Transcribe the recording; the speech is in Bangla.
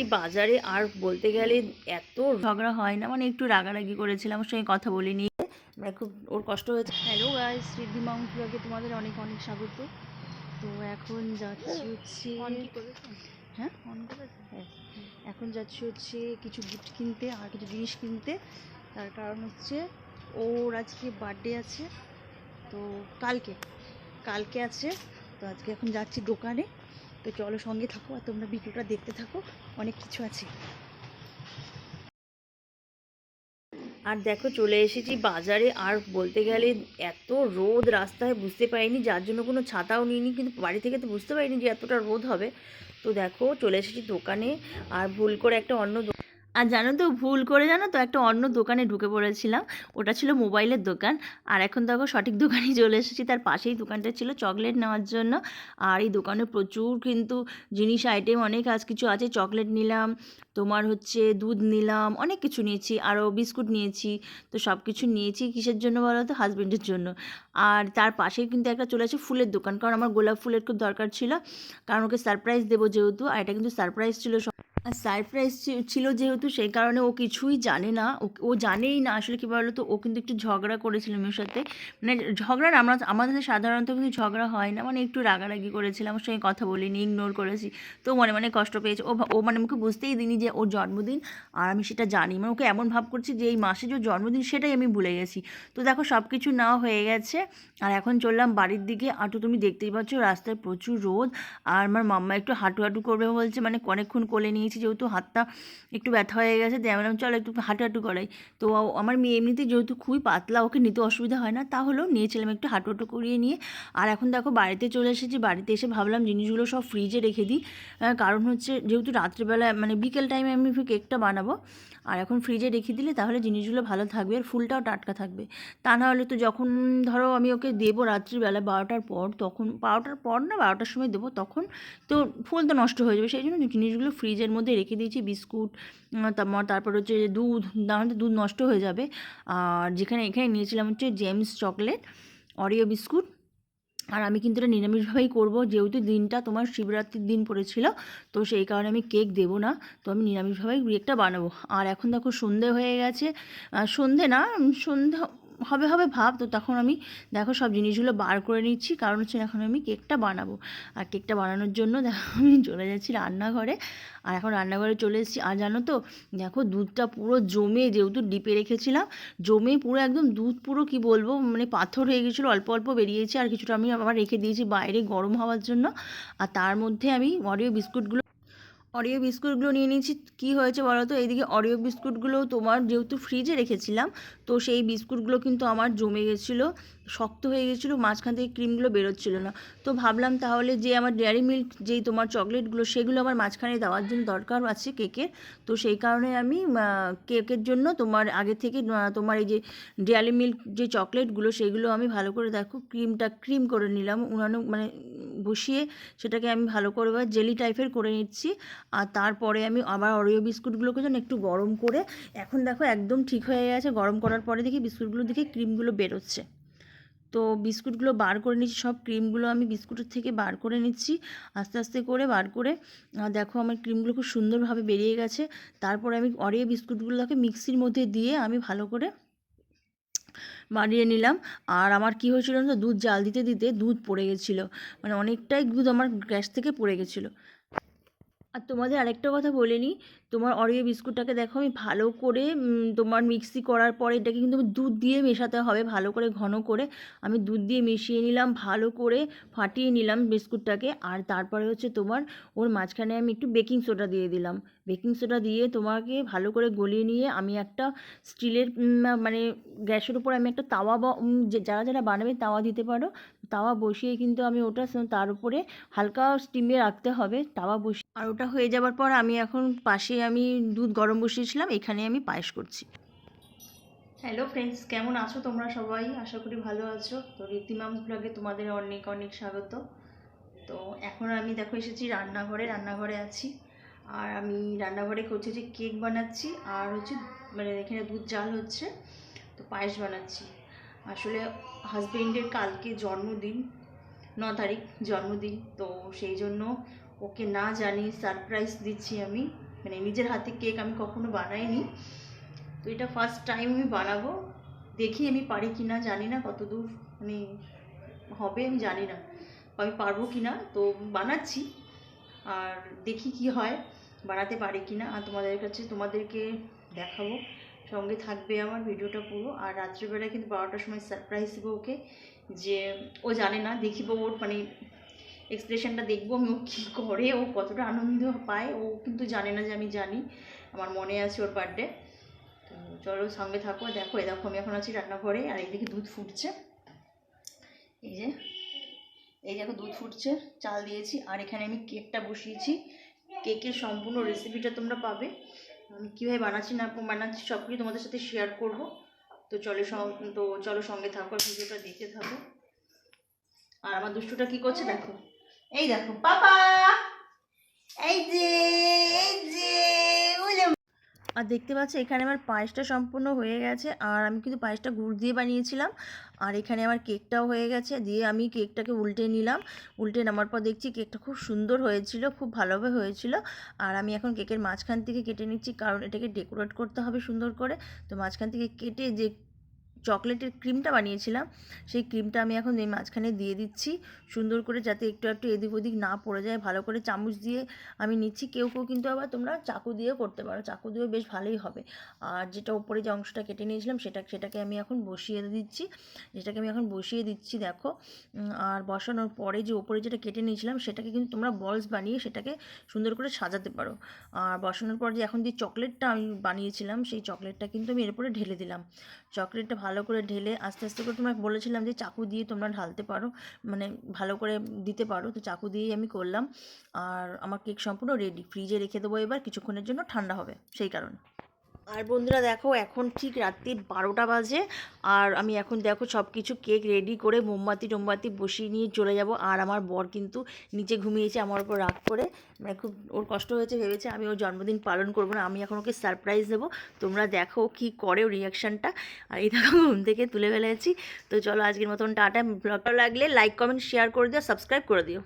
এই বাজারে আর বলতে গেলে এত ঝগড়া হয় না, মানে একটু রাগারাগি করেছিলাম, ওর সঙ্গে কথা বলিনি, মানে খুব ওর কষ্ট হয়েছে। হ্যালো গাইস, রিদ্ধি মাউন্ট ব্লগে তোমাদের অনেক অনেক স্বাগত। তো এখন যাচ্ছি হচ্ছে হ্যাঁ হ্যাঁ এখন যাচ্ছি হচ্ছে কিছু গিফট কিনতে আর কিছু জিনিস কিনতে। তার কারণ হচ্ছে ওর আজকে বার্থডে আছে, তো কালকে কালকে আছে। তো আজকে এখন যাচ্ছি দোকানে। তো চলো সঙ্গে থাকো আর তোমরা ভিডিওটা দেখতে থাকো, অনেক কিছু আছে। আর দেখো চলে এসেছি বাজারে, আর বলতে গেলে এত রোদ রাস্তায়, বুঝতে পারিনি, যার জন্য কোনো ছাতাও নিইনি, কিন্তু বাড়ি থেকে তো বুঝতে পারিনি যে এতটা রোদ হবে। তো দেখো চলে এসেছি দোকানে, আর ভুল করে একটা অন্য আর জানো তো, ভুল করে জানো তো একটা অন্য দোকানে ঢুকে পড়েছিলাম। ওটা ছিল মোবাইলের দোকান। আর এখন দেখো সঠিক দোকানেই চলে এসেছি, তার পাশেই দোকানটা ছিল চকলেট নেওয়ার জন্য। আর এই দোকানে প্রচুর কিন্তু জিনিস আইটেম অনেক কিছু আছে। চকলেট নিলাম, তোমার হচ্ছে দুধ নিলাম, অনেক কিছু নিয়েছি, আরও বিস্কুট নিয়েছি। তো সব কিছু নিয়েছি কিসের জন্য বলো তো? হাজব্যান্ডের জন্য। আর তার পাশেই কিন্তু একটা চলে আসে ফুলের দোকান, কারণ আমার গোলাপ ফুলের খুব দরকার ছিল, কারণ ওকে সারপ্রাইজ দেবো যেহেতু। আর এটা কিন্তু সারপ্রাইজ ছিল, আর সারপ্রাইজ ছিল যেহেতু, সেই কারণে ও কিছুই জানে না। ও জানেই না আসলে কী বলো তো, ও কিন্তু একটু ঝগড়া করেছিল মেয়ের সাথে। মানে ঝগড়া না, আমাদের সাধারণত কিন্তু ঝগড়া হয় না, মানে একটু রাগারাগি করেছিলাম, ওর সঙ্গে কথা বলিনি, ইগনোর করেছি। তো মনে মনে কষ্ট পেয়েছে ও। ও মানে মুখে বুঝতেই দিইনি যে ওর জন্মদিন, আর আমি সেটা জানি। মানে ওকে এমন ভাব করছি যে এই মাসে যে জন্মদিন সেটাই আমি ভুলে গেছি। তো দেখো সব কিছু নেওয়া হয়ে গেছে, আর এখন চললাম বাড়ির দিকে। আর তো তুমি দেখতেই পাচ্ছ রাস্তায় প্রচুর রোদ। আর আমার মাম্মা একটু হাঁটু হাঁটু করবে বলছে, মানে অনেকক্ষণ কোলে নিয়েছি যেহেতু হাতটা একটু ব্যথা হয়ে গেছে, দিয়ে আমি বললাম চলো একটু হাঁটু হাঁটু করাই। তো আমার মেয়ে এমনিতেই যেহেতু খুবই পাতলা, ওকে নিতে অসুবিধা হয় না, তাহলেও নিয়েছিলাম একটু হাঁটু হাঁটু করিয়ে নিয়ে। আর এখন দেখো বাড়িতে চলে এসেছি। বাড়িতে এসে ভাবলাম জিনিসগুলো সব ফ্রিজে রেখে দিই, কারণ হচ্ছে যেহেতু রাত্রিবেলা মানে বিকেল টাইমে আমি কেকটা বানাবো। আর এখন ফ্রিজে রেখে দিলে তাহলে জিনিসগুলো ভালো থাকবে, আর ফুলটাও টাটকা থাকবে। তা না হলে তো যখন ধরো আমি ওকে দেবো রাত্রিবেলা 12টার পর, তখন 12টার পর না 12টার সময় দেবো, তখন তো ফুল তো নষ্ট হয়ে যাবে। সেই জন্য জিনিসগুলো ফ্রিজের মধ্যে রেখে দিয়েছি। বিস্কুট, তারপর হচ্ছে দুধ, নাহলে দুধ নষ্ট হয়ে যাবে। আর এখানে নিয়েছিলাম হচ্ছে জেমস চকলেট, অরিও বিস্কুট। আর আমি কিন্তু এটা নিরামিষভাবেই করবো, যেহেতু দিনটা তোমার শিবরাত্রির দিন পড়েছিল, তো সেই কারণে আমি কেক দেবো না। তো আমি নিরামিষভাবেই কেকটা বানাবো। আর এখন দেখো সন্ধে হয়ে গেছে, সন্ধে না, সন্ধে হবে হবে ভাব। তো তখন আমি দেখো সব জিনিসগুলো বার করে নিচ্ছি, কারণ হচ্ছে এখন আমি কেকটা বানাবো। আর কেকটা বানানোর জন্য দেখো আমি চলে যাচ্ছি রান্নাঘরে। আর এখন রান্নাঘরে চলে এসেছি। আর জানো তো, দেখো দুধটা পুরো জমে, যেহেতু ডিপে রেখেছিলাম, জমে পুরো একদম দুধ পুরো কি বলবো, মানে পাথর হয়ে গেছিলো। অল্প অল্প বেরিয়েছে, আর কিছুটা আমি আবার রেখে দিয়েছি বাইরে গরম হওয়ার জন্য। আর তার মধ্যে আমি অরিও বিস্কুটগুলো নিয়ে নিয়েছি। কী হয়েছে বলো তো, এইদিকে অরিও বিস্কুটগুলো তোমার যেহেতু ফ্রিজে রেখেছিলাম, তো সেই বিস্কুটগুলো কিন্তু আমার জমে গেছিলো, শক্ত হয়ে গেছিলো, মাঝখান থেকে ক্রিমগুলো বেরোচ্ছিলো না। তো ভাবলাম তাহলে যে আমার ডেয়ারি মিল্ক যেই তোমার চকলেটগুলো, সেগুলো আমার মাঝখানে দেওয়ার জন্য দরকার আছে কেকের। তো সেই কারণে আমি কেকের জন্য তোমার আগে থেকে তোমার এই যে ডেয়ারি মিল্ক যে চকলেটগুলো, সেগুলো আমি ভালো করে দেখো ক্রিম করে নিলাম, উনানো মানে বসিয়ে সেটাকে আমি ভালো করে জেলি টাইপের করে নিচ্ছি। আর তারপরে আমি আবার অরিও বিস্কুটগুলোকে যেন একটু গরম করে, এখন দেখো একদম ঠিক হয়ে গেছে। গরম করার পরে দেখি বিস্কুটগুলো দেখি ক্রিমগুলো বেরোচ্ছে। তো বিস্কুটগুলো বার করে নিচ্ছি, সব ক্রিমগুলো আমি বিস্কুটের থেকে বার করে নিচ্ছি আস্তে আস্তে করে বার করে। দেখো আমার ক্রিমগুলো খুব সুন্দরভাবে বেরিয়ে গেছে। তারপরে আমি অরিও বিস্কুটগুলোকে মিক্সির মধ্যে দিয়ে আমি ভালো করে বানিয়ে নিলাম। আর আমার কী হয়েছিল না, দুধ জাল দিতে দিতে দুধ পড়ে গেছিলো, মানে অনেকটাই দুধ আমার গ্যাস থেকে পড়ে গেছিলো। আর তোমাদের আরেকটা কথা বলে নিই, তোমার অরিও বিস্কুটটাকে দেখো আমি ভালো করে তোমার মিক্সি করার পরে এটাকে কিন্তু দুধ দিয়ে মেশাতে হবে ভালো করে, ঘন করে। আমি দুধ দিয়ে মিশিয়ে নিলাম, ভালো করে ফাটিয়ে নিলাম বিস্কুটটাকে। আর তারপরে হচ্ছে তোমার ওর মাঝখানে আমি একটু বেকিং সোডা দিয়ে দিলাম। বেকিং সোডা দিয়ে তোমাকে ভালো করে গলিয়ে নিয়ে আমি একটা স্টিলের মানে গ্যাসের উপর আমি একটা তাওয়া বা যারা যারা বানাবে তাওয়া দিতে পারো, তাওয়া বসিয়ে কিন্তু আমি ওটা তার উপরে হালকা স্টিমে রাখতে হবে তাওয়া বসিয়ে। আর ওটা হয়ে যাবার পর আমি এখন পাশে আমি দুধ গরম বসিয়েছিলাম, এখানে আমি পায়েস করছি। হ্যালো ফ্রেন্ডস, কেমন আছো তোমরা সবাই? আশা করি ভালো আছো। তো রীতিমাম ব্লগে তোমাদের অনেক অনেক স্বাগত। তো এখন আমি দেখো এসেছি রান্নাঘরে আছি। আর আমি রান্নাঘরে হচ্ছে যে কেক বানাচ্ছি, আর হচ্ছে মানে এখানে দুধ জাল হচ্ছে, তো পায়েস বানাচ্ছি। আসলে হাজবেন্ডের কালকে জন্মদিন, 9 তারিখ জন্মদিন, তো সেই জন্য ওকে না জানিয়ে সারপ্রাইজ দিচ্ছি আমি। মানে নিজের হাতে কেক আমি কখনো বানাইনি, তো এটা ফার্স্ট টাইম আমি বানাবো। দেখি আমি পারি কি না, জানি না কতদূর মানে হবে, আমি জানি না আমি পারবো কি না, তো বানাচ্ছি আর দেখি কি হয়, বানাতে পারি কি না। আর তোমাদেরকে দেখাবো, সঙ্গে থাকবে আমার ভিডিওটা পুরো। আর রাত্রিবেলায় কিন্তু 12টার সময় সারপ্রাইজ দেবো ওকে, যে ও জানে না, দেখিব ওর মানে এক্সপ্রেশনটা দেখবো আমি, ও কী করে, ও কতটা আনন্দ পায়। ও কিন্তু জানে না যে আমি জানি, আমার মনে আছে ওর বার্থডে। তো চলো সঙ্গে থাকো। দেখো আমি এখন আছি রান্নাঘরে, আর এইদিকে দুধ ফুটছে, এই যে এখন দুধ ফুটছে, চাল দিয়েছি, আর এখানে আমি কেকটা বসিয়েছি। কেকের সম্পূর্ণ রেসিপিটা তোমরা পাবে, আমি কীভাবে বানাচ্ছি না বানাচ্ছি সব কিছু তোমাদের সাথে শেয়ার করব। তো চলো সঙ্গে থাকো, ভিডিওটা দেখতে থাকো। আর আমার দুষ্টুটা কি করছে দেখো, এই দেখো পাপা, এই যে আর দেখতে পাচ্ছি এখানে আমার পায়েসটা সম্পূর্ণ হয়ে গেছে, আর আমি কিন্তু পায়েসটা গুড় দিয়ে বানিয়েছিলাম। আর এখানে আমার কেকটাও হয়ে গেছে, দিয়ে আমি কেকটাকে উল্টে নিলাম। উল্টে নেওয়ার পর দেখছি কেকটা খুব সুন্দর হয়েছিল, খুব ভালোভাবে হয়েছিল। আর আমি এখন কেকের মাঝখান থেকে কেটে নিচ্ছি, কারণ এটাকে ডেকোরেট করতে হবে সুন্দর করে। তো মাঝখান থেকে কেটে যে চকলেটের ক্রিমটা বানিয়েছিলাম, সেই ক্রিমটা আমি এখন এই মাঝখানে দিয়ে দিচ্ছি সুন্দর করে, যাতে একটু একটু এদিক ওদিক না পড়ে যায়। ভালো করে চামচ দিয়ে আমি নিচ্ছি, কেউ কিন্তু আবার তোমরা চাকু দিয়েও করতে পারো, চাকু দিয়েও বেশ ভালোই হবে। আর যেটা উপরে যে অংশটা কেটে নিয়েছিলাম সেটাকে আমি এখন বসিয়ে দিচ্ছি, দেখো। আর বসানোর পরে যে উপরে যেটা কেটে নিয়েছিলাম সেটাকে কিন্তু তোমরা বলস বানিয়ে সেটাকে সুন্দর করে সাজাতে পারো। আর বসানোর পর যে এখন যে চকলেটটা আমি বানিয়েছিলাম সেই চকলেটটা কিন্তু আমি এর উপরে ঢেলে দিলাম। চকলেটটা ভালো করে ঢেলে আস্তে আস্তে করে, তোমরা বলেছিলাম যে চাকু দিয়ে তোমরা ঢালতে পারো, মানে ভালো করে দিতে পারো, তো চাকু দিয়েই আমি করলাম। আর আমার কেক সম্পূর্ণ রেডি, ফ্রিজে রেখে দেবো এবার কিছুক্ষণের জন্য, ঠান্ডা হবে সেই কারণে। আর বন্ধুরা দেখো, এখন ঠিক রাত্রি 12টা বাজে, আর আমি এখন দেখো সব কিছু কেক রেডি করে মোমবাতি বসিয়ে নিয়ে চলে যাব। আর আমার বর কিন্তু নিচে ঘুমিয়েছে আমার উপর রাগ করে, মানে খুব ওর কষ্ট হয়েছে, ভেবেছে আমি ওর জন্মদিন পালন করবো না, আমি এখন ওকে সারপ্রাইজ দেবো। তোমরা দেখো কী করে ওর রিয়াকশানটা। আর এই দেখো ঘুম থেকে তুলে ফেলেছি। তো চলো আজকের মতন টাটা। ব্লগটা লাগলে লাইক কমেন্ট শেয়ার করে দিও, সাবস্ক্রাইব করে দিও।